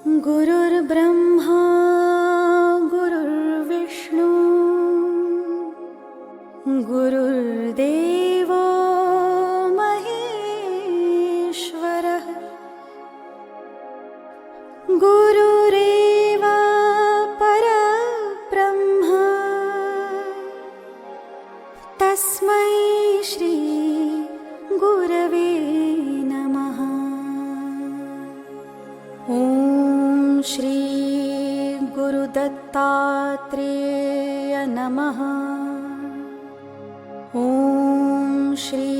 गुरुर्ब्रह्मा गुरुर्विष्णू गुरुर्देवो महेश्वरः गुरुरेव परब्रह्म तस्मै श्री गुरवे नमः। ॐ श्री गुरुदत्तात्रेय नमः। ॐ श्री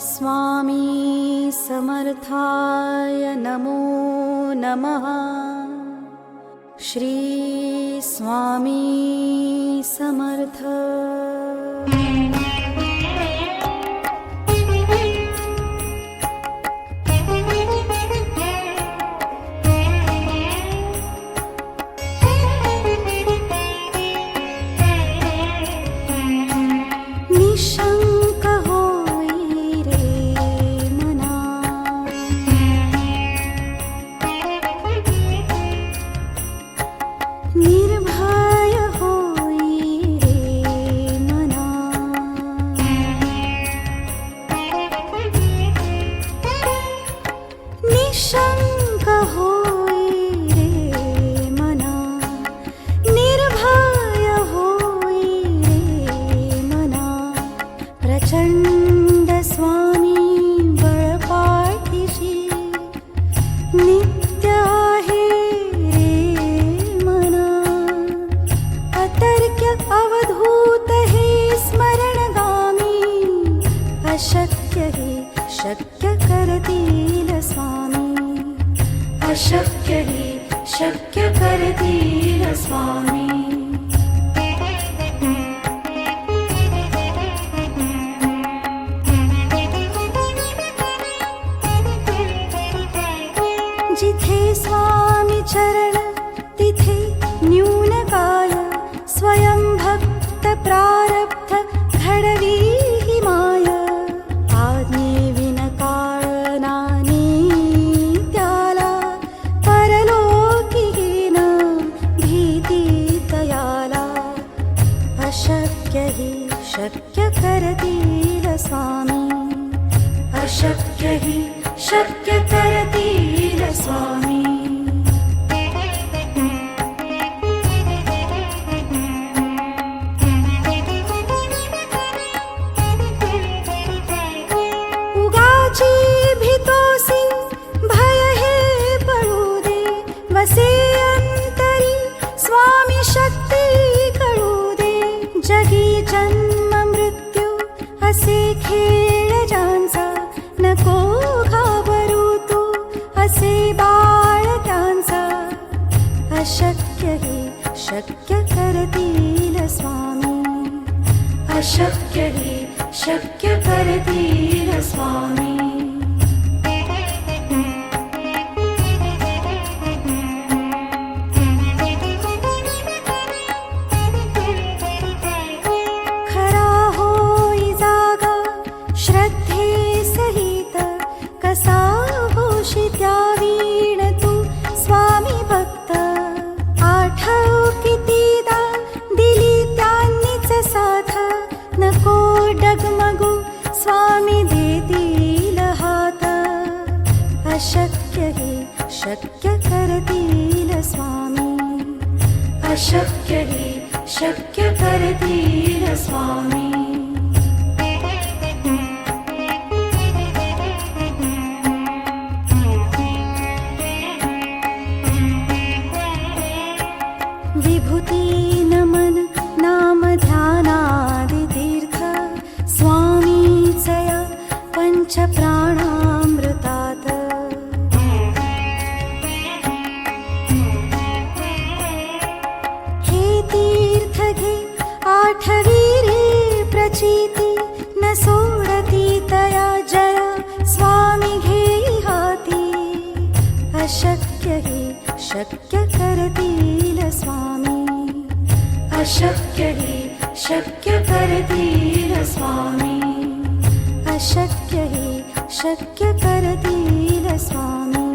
स्वामी समर्थाय नमो नमः। श्री स्वामी समर्थ। निशंक होई रे मना, निर्भय होई रे मना, निशंक होई रे मना, निर्भय होई रे मना। प्रचंड स्वामी बळपाठीशी नित्य आहे रे मना। अतर्क्य अवधूत हे स्मरणगामी, अशक्य हे शक्य करतील स्वामी, अशक्य हे शक्य करतील स्वामी। जिथे स्वामी चरण तिथे न्यून काय, स्वयं भक्त प्रारब्ध घडवी ही माय। आज्ञे विन काळ नानी त्याला, परलोकीहीन भीती तयाला। अशक्य हि शक्य करतील स्वामी, अशक्य हि शक्य करतील स्वामी। उगाची भीतोसी भय हे पडू दे, वसे अंतरी स्वामी शक्ती कळू दे। जगी जन्म मृत्यू असे खेळ ज्यांचा, नको घाबरू तू असे बाळ त्यांचा। अशक्य हि शक्य करतील स्वामी, अशक्य हि शक्य करतील स्वामी। खरा होई जागा श्रद्धे सहित, कसा होशी त्या वीण तू स्वामी भक्त। आठव कितीदा दिली त्यांनीच साथ, नको डगमगू स्वामी देतील हात। अशक्य हि शक्य करतील स्वामी, अशक्य हि शक्य करतील स्वामी। विभूती नमन नाम ध्यानादि तीर्थ, स्वामीचया पंच प्राणामृतात। हे तीर्थ घे आठवी रे प्रचिती, न सोडती तया जया स्वामी घेई हाती। अशक्य हि शक्य करतील स्वामी, अशक्य हि शक्य करतील स्वामी, अशक्य हि शक्य करतील स्वामी।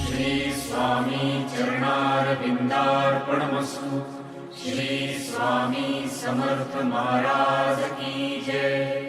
श्री स्वामी स्वामी चरणारविंदार्पणमस्तु। श्री स्वामी समर्थ महाराज की जय।